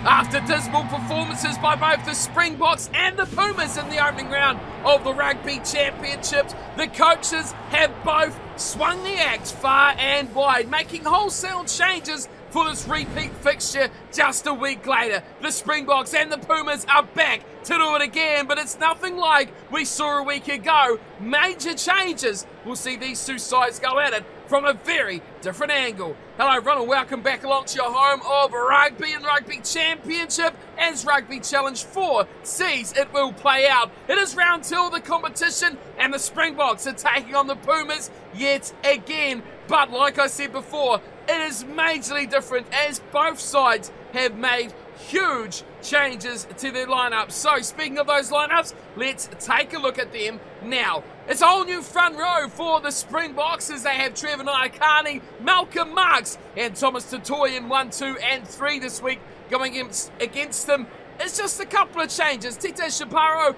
After dismal performances by both the Springboks and the Pumas in the opening round of the Rugby Championship, the coaches have both swung the axe far and wide, making wholesale changes for this repeat fixture just a week later. The Springboks and the Pumas are back to do it again, but it's nothing like we saw a week ago. Major changes. We'll see these two sides go at it from a very different angle. Hello everyone and welcome back along to your home of rugby and Rugby Championship as Rugby Challenge 4 sees it will play out. It is round 2 of the competition and the Springboks are taking on the Pumas yet again. But like I said before, it is majorly different as both sides have made huge changes to their lineups. So speaking of those lineups, let's take a look at them now. It's a whole new front row for the Springboks as they have TREVOR, NYAKANE, Malcolm Marks and Thomas Tatoy in 1, 2 and 3 this week going against them. It's just a couple of changes. Tite Shaparo,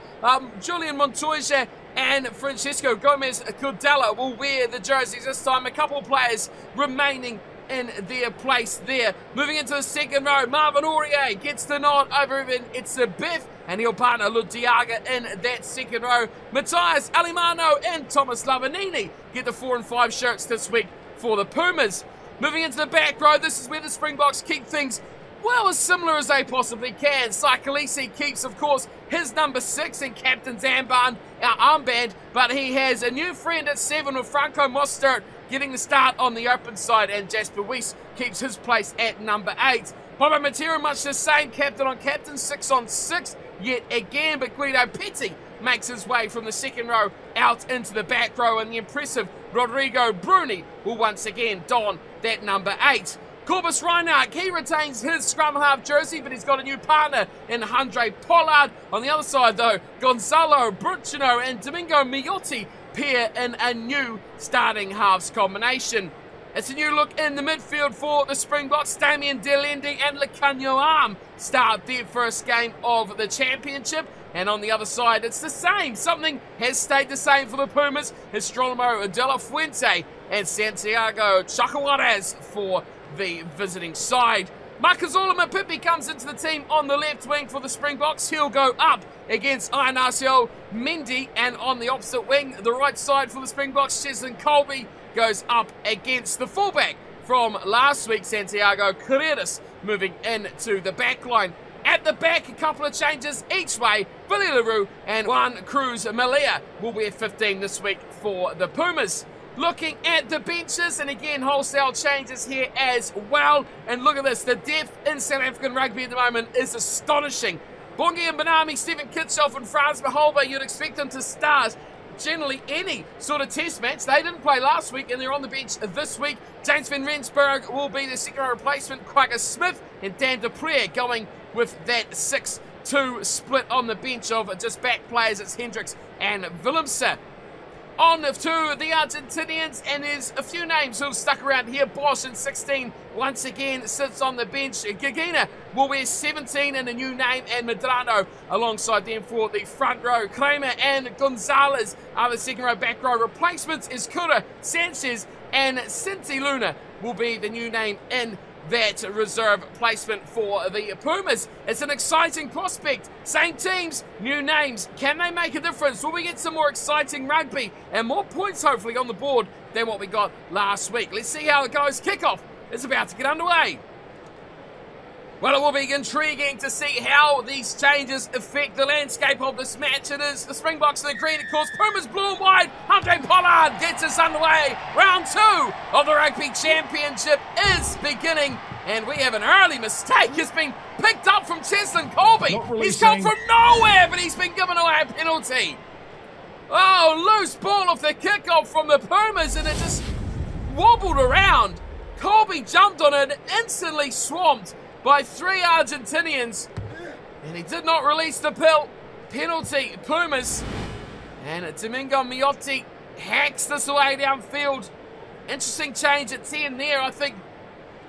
Julian Montoya and Francesco Gomez Cordella will wear the jerseys this time. A couple of players remaining in their place there. Moving into the second row, Marvin Aurier gets the nod over it's a Biff and he'll partner Ludiaga in that second row. Matthias Alimano and Thomas Lavanini get the 4 and 5 shirts this week for the Pumas. Moving into the back row, this is where the Springboks keep things well as similar as they possibly can. Saikalisi keeps, of course, his number 6 and captain's armband, but he has a new friend at 7 with Franco Mostert getting the start on the open side, and Jasper Weiss keeps his place at number 8. Bobo Matera much the same, captain on captain, 6 on 6 yet again, but Guido Petty makes his way from the second row out into the back row, and the impressive Rodrigo Bruni will once again don that number 8. Corbus Reinhardt, he retains his scrum half jersey, but he's got a new partner in Andre Pollard. On the other side, though, Gonzalo Bruchino and Domingo Miotti pair in a new starting halves combination. It's a new look in the midfield for the Springboks. Damien Delende and Lecanio Arm start their first game of the championship. And on the other side, it's the same. Something has stayed the same for the Pumas. Histronimo de la Fuente and Santiago Chacawaras for the visiting side. Makazula Mapipi comes into the team on the left wing for the Springboks. He'll go up against Inacio Mendy, and on the opposite wing, the right side for the Springboks, Cheslin Colby goes up against the fullback from last week, Santiago Carreras, moving into the back line. At the back, a couple of changes each way. Billy LaRue and Juan Cruz Malea will wear 15 this week for the Pumas. Looking at the benches, and again, wholesale changes here as well. And look at this, the depth in South African rugby at the moment is astonishing. Bongi and Benami, Stephen Kitshoff and Franz Maholba, you'd expect them to start generally any sort of test match. They didn't play last week and they're on the bench this week. James van Rensburg will be the second row replacement. Quagga Smith and Dan de Preer going with that 6-2 split on the bench of just back players. It's Hendricks and Willemse. On to the Argentinians, and there's a few names who've stuck around here. Bosch in 16 once again sits on the bench. Gagina will wear 17 and a new name, and Medrano alongside them for the front row. Kramer and Gonzalez are the second row, back row replacements. Escura, Sanchez and Cinti Luna will be the new name in that reserve placement for the Pumas. It's an exciting prospect. Same teams, new names. Can they make a difference? Will we get some more exciting rugby and more points hopefully on the board than what we got last week? Let's see how it goes. Kickoff is about to get underway. Well, it will be intriguing to see how these changes affect the landscape of this match. It is the Springboks in the green, of course. Pumas blue and white. Andre Pollard gets us underway. Round 2 of the Rugby Championship is beginning. And we have an early mistake. It's been picked up from Cheslin Colby. He's come from nowhere, but he's been given away a penalty. Oh, loose ball off the kickoff from the Pumas, and it just wobbled around. Colby jumped on it, instantly swamped by 3 Argentinians, and he did not release the penalty. Pumas, and Domingo Miotti hacks this away downfield. Interesting change at 10 there. I think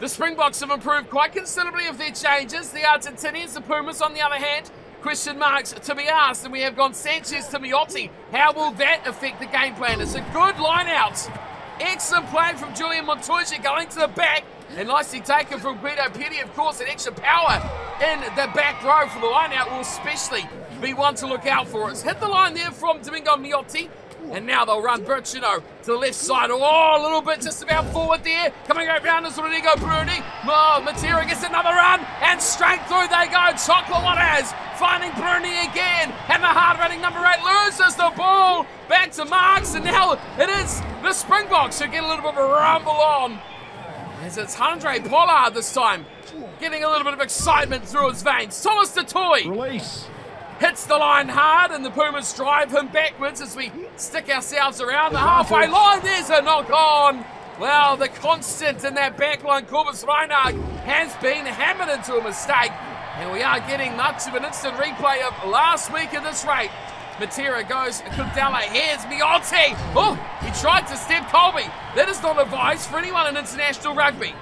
the Springboks have improved quite considerably of their changes. The Argentinians, the Pumas on the other hand, question marks to be asked, and we have gone Sanchez to Miotti. How will that affect the game plan? It's a good line out. Excellent play from Julian Montoya going to the back. And nicely taken from Guido Petty, of course, and extra power in the back row for the line out will especially be one to look out for. It's hit the line there from Domingo Miotti. And now they'll run Berchino to the left side. Oh, a little bit just about forward there. Coming right round is Rodrigo Bruni. Oh, Matera gets another run. And straight through they go. Chocolate Waters finding Bruni again. And the hard-running number 8 loses the ball. Back to Marks. And now it is the Springboks who get a little bit of a rumble on. As it's Andre Pollard this time. Getting a little bit of excitement through his veins. Thomas Tatoy. Release. Hits the line hard, and the Pumas drive him backwards as we stick ourselves around the halfway line. There's a knock on. Well, the constant in that back line, Corbus Reinhardt, has been hammered into a mistake. And we are getting much of an instant replay of last week at this rate. Matera goes, Kudella, here's Miotti. Oh, he tried to step Colby. That is not advised for anyone in international rugby.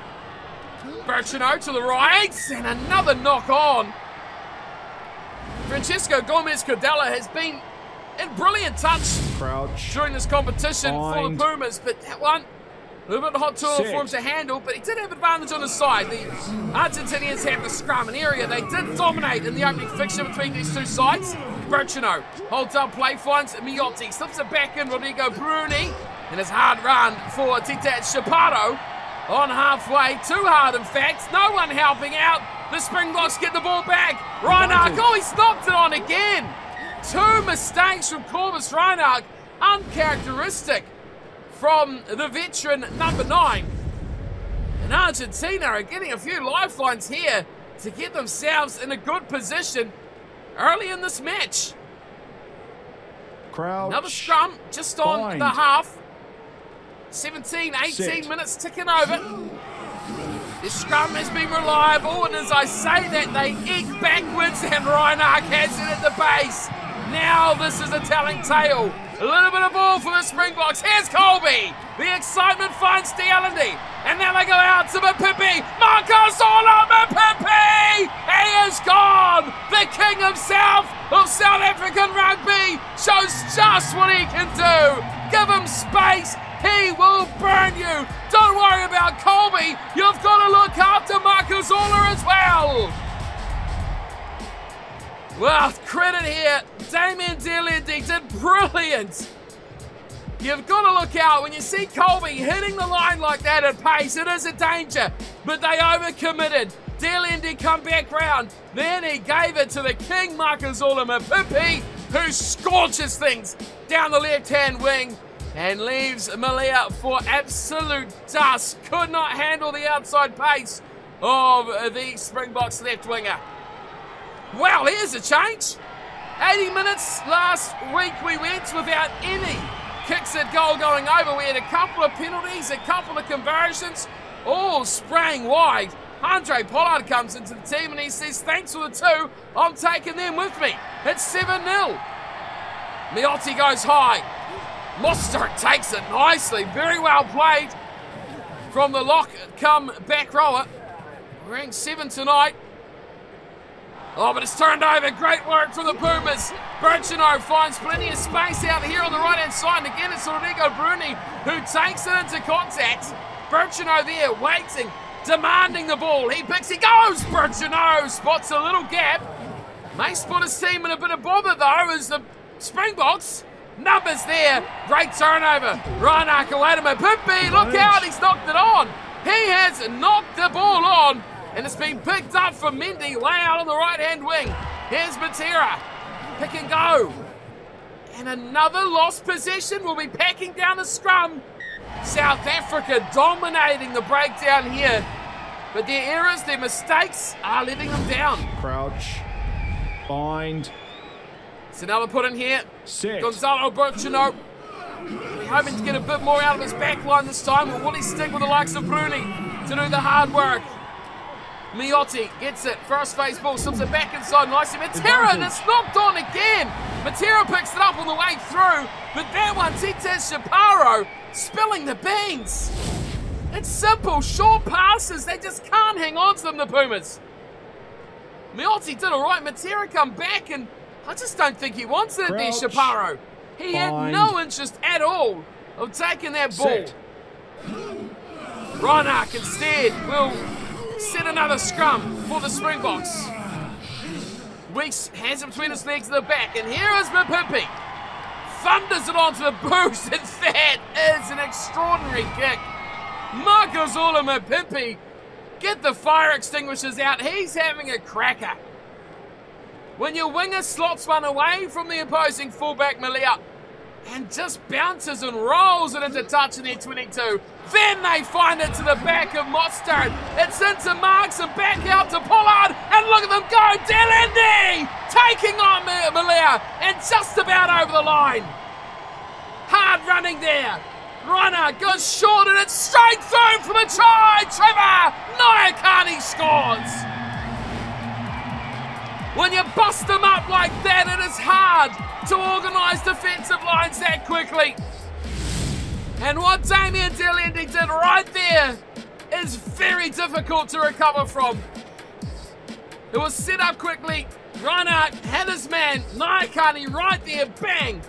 Berchino to the right, and another knock on. Francesco Gomez-Cordella has been in brilliant touch during this competition for the Pumas, but that one, a little bit hot tool for him to handle, but he did have advantage on his side. The Argentinians have the scrum, an area they did dominate in the opening fixture between these two sides. Berchino holds up play, finds Miotti, slips it back in Rodrigo Bruni, and his hard run for Tita Chaparro on halfway, too hard in fact, no one helping out. The Springboks get the ball back. Reinhardt, oh, he's knocked it on again. 2 mistakes from Corbus Reinhardt, uncharacteristic from the veteran number 9. And Argentina are getting a few lifelines here to get themselves in a good position early in this match. Crouch. Another scrum just on the half. 17, 18 minutes ticking over. The scrum has been reliable, and as I say that, they eke backwards, and Reinhardt has it at the base. Now this is a telling tale. A little bit of ball for the Springboks. Here's Colby. The excitement finds Allende, and now they go out to Mapipi. Marcos Ola Mapipi! He is gone! The king himself of South African rugby shows just what he can do. Give him space. He will burn you. Don't worry about Colby. You've got to look after Marcus Ola as well. Well, credit here. Damien Delende did brilliant. You've got to look out. When you see Colby hitting the line like that at pace, it is a danger. But they overcommitted. Delende come back round. Then he gave it to the king, Marcus Ola Mapipi, who scorches things down the left-hand wing and leaves Malia for absolute dust. Could not handle the outside pace of the Springboks left winger. Well, here's a change. 80 minutes last week we went without any kicks at goal going over. We had a couple of penalties, a couple of conversions, all sprang wide. Andre Pollard comes into the team and he says, thanks for the 2, I'm taking them with me. It's 7-0. Miotti goes high. Mostert takes it nicely. Very well played from the lock come back rower. Wearing 7 tonight. Oh, but it's turned over. Great work from the Pumas. Berchino finds plenty of space out here on the right-hand side. And again, it's Rodrigo Bruni who takes it into contact. Berchino there waiting, demanding the ball. He picks, he goes. Berchino spots a little gap. May spot his team in a bit of bother, though, as the Springboks, numbers there. Great turnover. Reinhardt away to Mapipi. Look out, he's knocked it on. He has knocked the ball on. And it's been picked up from Mendy way out on the right-hand wing. Here's Matera. Pick and go. And another lost possession. Will be packing down the scrum. South Africa dominating the breakdown here. But their errors, their mistakes are letting them down. Crouch. Bind. It's another put in here. Set. Gonzalo Berchino. We're hoping to get a bit more out of his back line this time. Or will he stick with the likes of Bruni to do the hard work? Miotti gets it. First phase ball, slips it back inside nicely. Matera, and it's knocked on again. Matera picks it up on the way through. But that one, Titez Chaparro, spilling the beans. It's simple, short passes. They just can't hang on to them, the Pumas. Miotti did all right. Matera come back, and I just don't think he wants it there, Chaparro. He had no interest at all of taking that ball. Reinhardt instead will set another scrum for the Springboks. Weeks has it between his legs in the back, and here is Mapimpi. Thunders it onto the boost, and that is an extraordinary kick. Marcos Ola Mapimpi, get the fire extinguishers out. He's having a cracker. When your winger slots one away from the opposing fullback Malia and just bounces and rolls it into touch in their 22, then they find it to the back of Mostard. It's into Marks and back out to Pollard, and look at them go. DAMLAN taking on Malia and just about over the line. Hard running there. Runner goes short and it's straight through for the try. TREVOR NYAKANE scores. When you bust them up like that, it is hard to organise defensive lines that quickly. And what Damian DAMLAN did right there is very difficult to recover from. It was set up quickly. Reinhardt had his man, NYAKANE, right there, bang.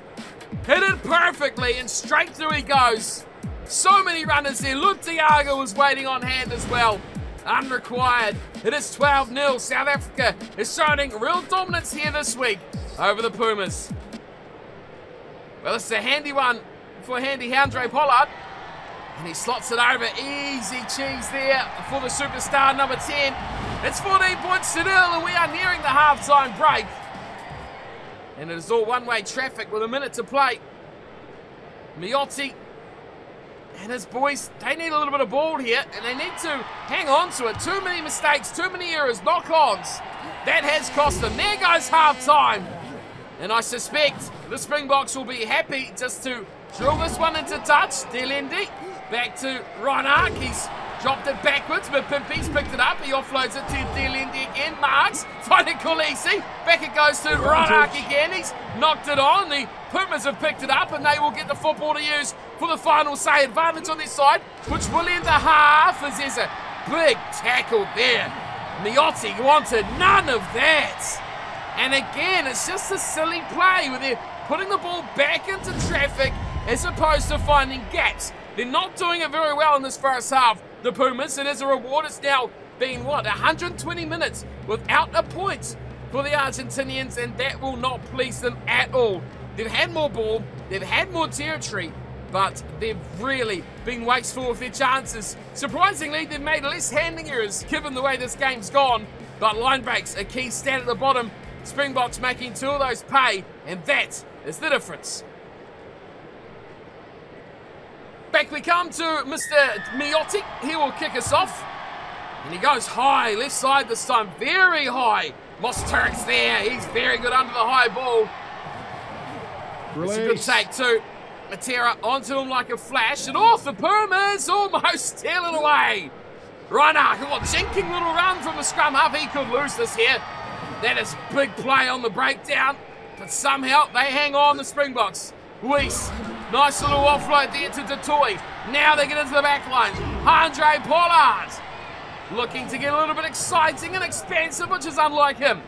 Hit it perfectly and straight through he goes. So many runners there. Luke Diago was waiting on hand as well. Unrequired. It is 12-0. South Africa is showing real dominance here this week over the Pumas. Well, it's a handy one for handy Andre Pollard. And he slots it over. Easy cheese there for the superstar number 10. It's 14 points to 0, and we are nearing the halftime break. And it is all one-way traffic with a minute to play. Miotti and his boys, they need a little bit of ball here, and they need to hang on to it. Too many mistakes, too many errors, knock-ons. That has cost them. There goes half-time. And I suspect the Springboks will be happy just to drill this one into touch. DAMLAN back to Reinhardt. He's dropped it backwards, but Pimpi's picked it up. He offloads it to DAMLAN again. Marks finding Khaleesi. Back it goes to Reinhardt again. He's knocked it on. The Pumas have picked it up, and they will get the football to use for the final say. Advantage on this side, which will end the half as there's a big tackle there. Miotti wanted none of that. And again, it's just a silly play where they're putting the ball back into traffic as opposed to finding gaps. They're not doing it very well in this first half, the Pumas, and as a reward, it's now been, 120 minutes without a point for the Argentinians, and that will not please them at all. They've had more ball, they've had more territory, but they've really been wasteful with their chances. Surprisingly, they've made less handling errors given the way this game's gone, but line breaks, a key stat at the bottom. Springboks making 2 of those pay, and that is the difference. Back we come to Mr. Miotti. He will kick us off. And he goes high, left side this time, very high. Mosterik's there. He's very good under the high ball. It's a good take too. Matera onto him like a flash, and off the Pumas, almost stealing away. Reinhardt, jinking little run from the scrum half. He could lose this here. That is big play on the breakdown, but somehow they hang on, the Springboks. Weiss, nice little offload there to Detoy. Now they get into the back line. Andre Pollard looking to get a little bit exciting and expansive, which is unlike him.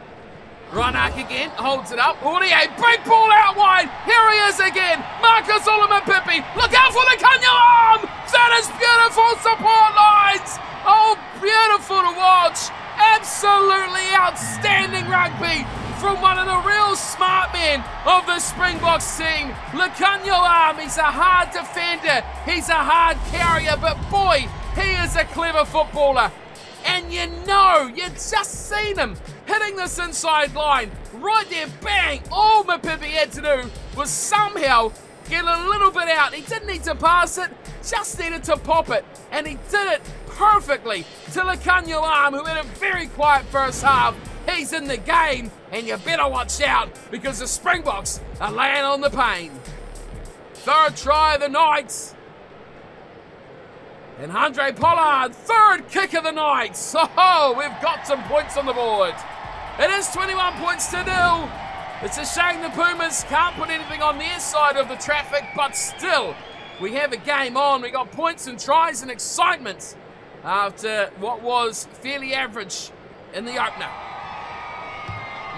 Reinhardt again, holds it up. Aurier, big ball out wide. Here he is again. Marcos Mapimpi. Look out for the Kanyam! That is beautiful support lines. Oh, beautiful to watch. Absolutely outstanding rugby from one of the real smart men of the Springboks team. Lekanyam, he's a hard defender. He's a hard carrier, but boy, he is a clever footballer. And you've just seen him hitting this inside line. Right there, bang! All Mapimpi had to do was somehow get a little bit out. He didn't need to pass it, just needed to pop it. And he did it perfectly to Lekanyam, who had a very quiet first half. He's in the game, and you better watch out because the Springboks are laying on the pain. Third try of the night. And Andre Pollard, third kick of the night. So we've got some points on the board. It is 21 points to 0. It's a shame the Pumas can't put anything on their side of the traffic, but still, we have a game on. We got points and tries and excitement after what was fairly average in the opener.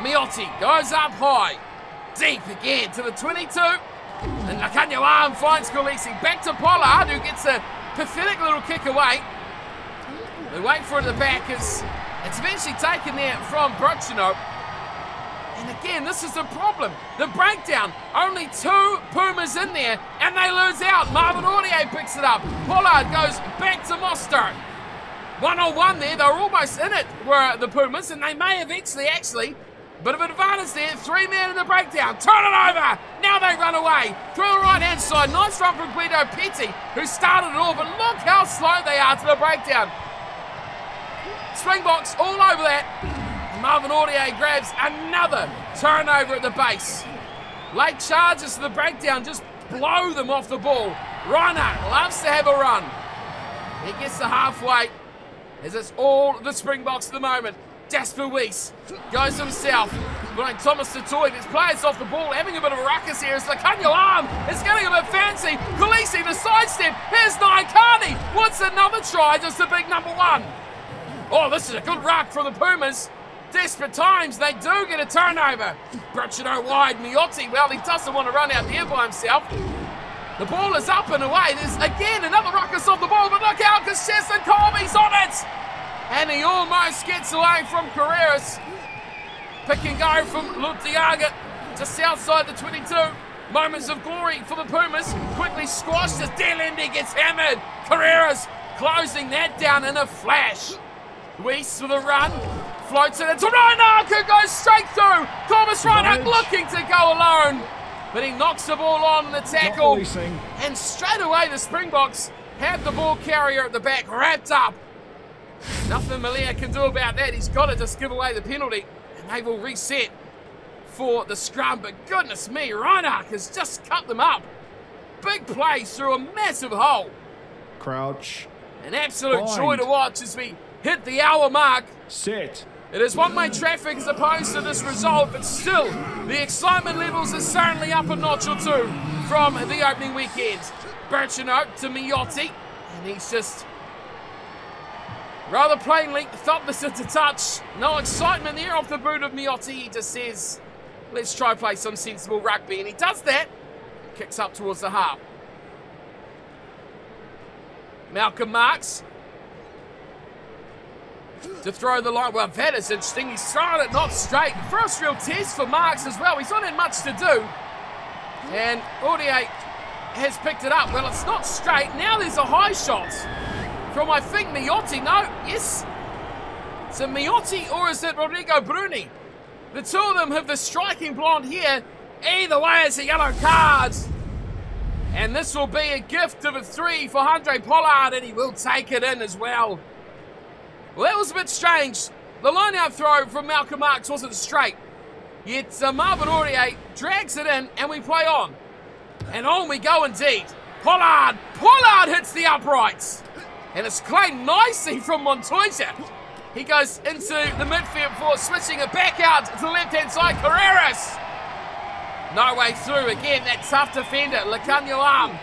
Miotti goes up high, deep again to the 22. And Lekanyam finds Khaleesi. Back to Pollard, who gets a pathetic little kick away. They wait for it at the back as it's eventually taken there from Brochino. And again, this is the problem. The breakdown, only 2 Pumas in there, and they lose out. Marvin Audier picks it up. Pollard goes back to Mostert. 1-on-1 there, they were almost in it, were the Pumas, and they may eventually actually. Bit of an advantage there, 3 men in the breakdown. Turn it over! Now they run away. Through the right-hand side, nice run from Guido Petty, who started it all, but look how slow they are to the breakdown. Springboks all over that. Marvin Audier grabs another turnover at the base. Late charges to the breakdown just blow them off the ball. Reinhardt loves to have a run. He gets to halfway, as it's all the Springboks at the moment. Jasper Weiss goes himself, putting Thomas Tatoy. There's players off the ball, having a bit of a ruckus here as Lakanya Arm is getting a bit fancy. Khaleesi, the sidestep. Here's NYAKANE. What's another try? Just a big number 1. Oh, this is a good ruck from the Pumas. Desperate times, they do get a turnover. Birchenow wide, Miotti, well, he doesn't want to run out there by himself. The ball is up and away. There's, again, another ruckus off the ball, but look out, because Chesson Colby's on it. And he almost gets away from Carreras. Pick and go from Lutiaga, just outside the 22. Moments of glory for the Pumas. Quickly squashed as DAMLAN gets hammered. Carreras closing that down in a flash. Weiss with a run. Floats it into Reinhardt, who goes straight through. Thomas Reinhardt looking to go alone. But he knocks the ball on the tackle. And straight away the Springboks have the ball carrier at the back wrapped up. Nothing Malia can do about that. He's got to just give away the penalty. And they will reset for the scrum. But goodness me, Reinhardt has just cut them up. Big play through a massive hole. Crouch. An absolute joy to watch as we hit the hour mark. Set. It is one-way traffic as opposed to this result, but still, the excitement levels are certainly up a notch or 2 from the opening weekend. Birchenow to Miotti, and he's just rather plainly thought this into touch. No excitement there off the boot of Miotti. He just says, let's try play some sensible rugby, and he does that. Kicks up towards the half. Malcolm Marks to throw the line. Well, that is interesting. He's thrown it not straight. First real test for Marks as well. He's not had much to do. And Audier has picked it up. Well, it's not straight. Now there's a high shot from, I think, Miotti. No, yes. Is it Miotti or is it Rodrigo Bruni? The 2 of them have the striking blonde here. Either way, it's a yellow card. And this will be a gift of a 3 for Andre Pollard, and he will take it in as well. Well, that was a bit strange. The line-out throw from Malcolm Marks wasn't straight. Yet Marvin Audier drags it in, and we play on. And on we go indeed. Pollard hits the uprights. And it's played nicely from Montoya. He goes into the midfield for switching it back out to the left-hand side. Carreras. No way through. Again, that tough defender, Lakanya Arm.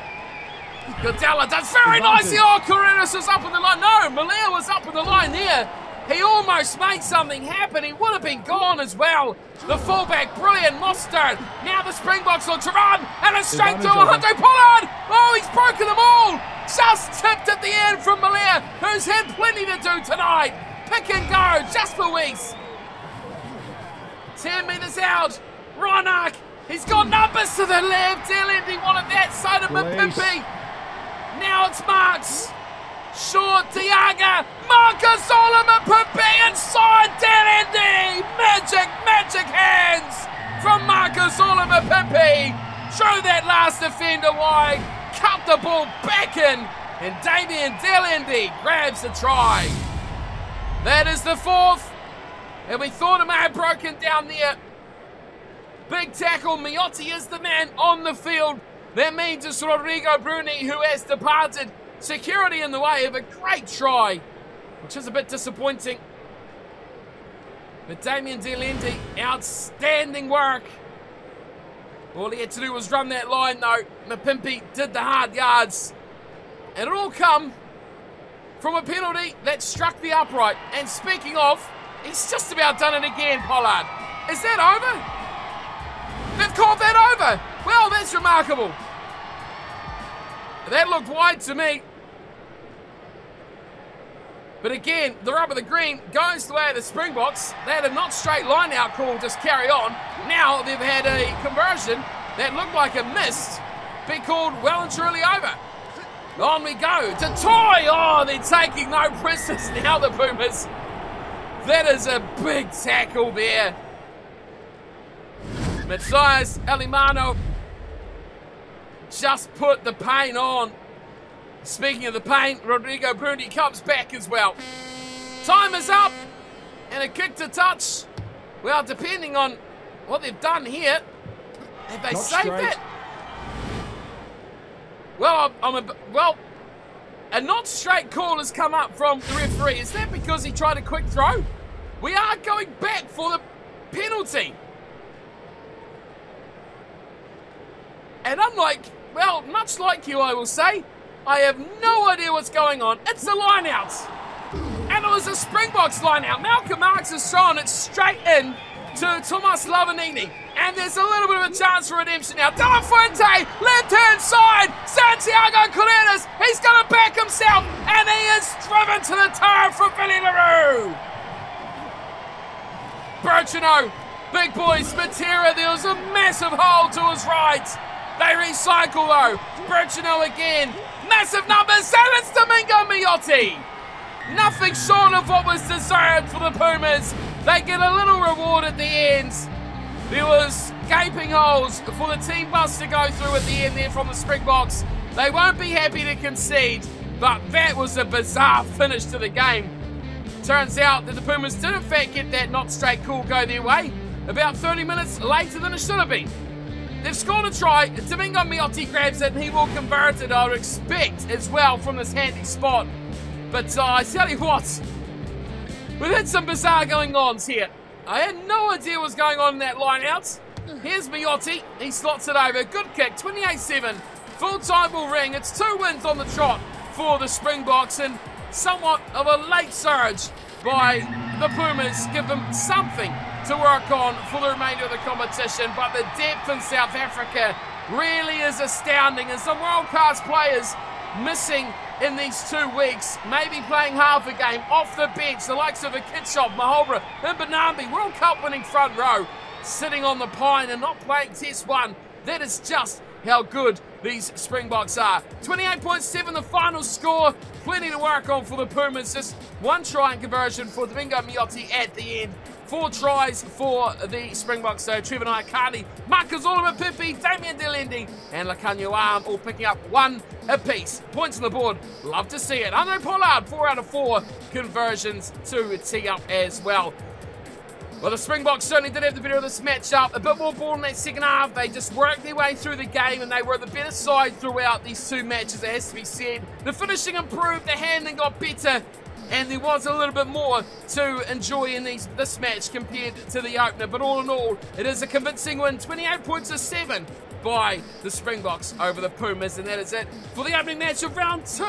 Godella does very nicely. Oh, Carreras was up in the line. No, Malia was up in the line there. He almost made something happen. He would have been gone as well. The fullback, brilliant, Mostert. Now the Springboks on to run. And it's straight to Andre Pollard. Oh, he's broken them all. Just tipped at the end from Malia, who's had plenty to do tonight. Pick and go, Jasper Weiss. 10 metres out. Reinhardt. He's got numbers to the left. DAMLAN wanted that. So did Mapimpi. Now it's Marks. Short, Tiaga. Marcus Solomon Mapimpi inside DAMLAN. Magic hands from Marcus Solomon Mapimpi. Throw that last defender wide. Cut the ball back in. And Damian DAMLAN grabs the try. That is the 4th. And we thought it may have broken down there. Big tackle. Miotti is the man on the field. That means it's Rodrigo Bruni who has departed. Security in the way of a great try, which is a bit disappointing. But Damian DAMLAN, outstanding work. All he had to do was run that line though. Mapimpi did the hard yards. And it all come from a penalty that struck the upright. And speaking of, he's just about done it again, Pollard. Is that over? They've called that over. Well, that's remarkable. That looked wide to me. But again, the rub of the green goes the way of the Springboks. They had a not straight line out call, just carry on. Now they've had a conversion that looked like a miss be called well and truly over. On we go to Toy. Oh, they're taking no prisoners now, the Pumas. That is a big tackle there. Matthias Alimano just put the pain on. Speaking of the pain, Rodrigo Brundi comes back as well. Time is up, and a kick to touch. Well, depending on what they've done here, have they saved it? Well, a not straight call has come up from the referee. Is that because he tried a quick throw? We are going back for the penalty. And unlike, well, much like you, I will say, I have no idea what's going on. It's a line out. And it was a Springboks line out. Malcolm Marks has thrown it straight in to Tomas Lavanini. And there's a little bit of a chance for redemption now. De La Fuente, left-hand side. Santiago Correras, he's going to back himself. And he is driven to the turf from Billy LaRue. Berchino, big boy, Spitera, there was a massive hole to his right. They recycle though. Berchino again. Massive numbers. And it's Domingo Miotti. Nothing short of what was deserved for the Pumas. They get a little reward at the end. There was gaping holes for the team bus to go through at the end there from the Springboks. They won't be happy to concede, but that was a bizarre finish to the game. Turns out that the Pumas did in fact get that not straight call go their way about 30 minutes later than it should have been. They've scored a try. Domingo Miotti grabs it and he will convert it, I would expect, as well from this handy spot. But I tell you what, we've had some bizarre going-ons here. I had no idea what was going on in that line-out. Here's Miotti. He slots it over. Good kick, 28-7. Full-time will ring. It's 2 wins on the trot for the Springboks and somewhat of a late surge by the Pumas. Give them something to work on for the remainder of the competition, but the depth in South Africa really is astounding, and some world-class players missing in these 2 weeks, maybe playing half a game off the bench, the likes of a Kitshop, Maholbra, and Benambi, World Cup winning front row, sitting on the pine and not playing Test 1. That is just how good these Springboks are. 28.7 the final score. Plenty to work on for the Pumas. Just 1 try and conversion for Domingo Miotti at the end. 4 tries for the Springboks, so TREVOR NYAKANE, Marcus Pipi, Damien Delende, and Lacanio Arm all picking up 1 apiece. Points on the board, love to see it. Andre Pollard, 4 out of 4 conversions to tee up as well. Well, the Springboks certainly did have the better of this matchup. A bit more ball in that second half. They just worked their way through the game, and they were the better side throughout these 2 matches, it has to be said. The finishing improved, the handling got better, and there was a little bit more to enjoy in this match compared to the opener. But all in all, it is a convincing win, 28 points to 7 by the Springboks over the Pumas. And that is it for the opening match of round 2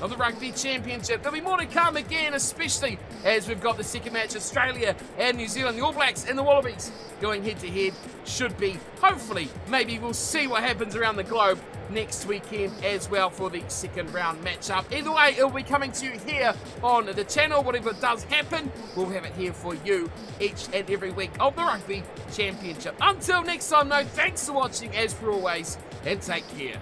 of the Rugby Championship. There'll be more to come again, especially as we've got the second match, Australia and New Zealand, the All Blacks and the Wallabies going head-to-head. Should be, hopefully, maybe we'll see what happens around the globe next weekend as well for the second round matchup. Either way, it'll be coming to you here on the channel. Whatever does happen, we'll have it here for you each and every week of the Rugby Championship. Until next time, though, thanks for watching as for always, and take care.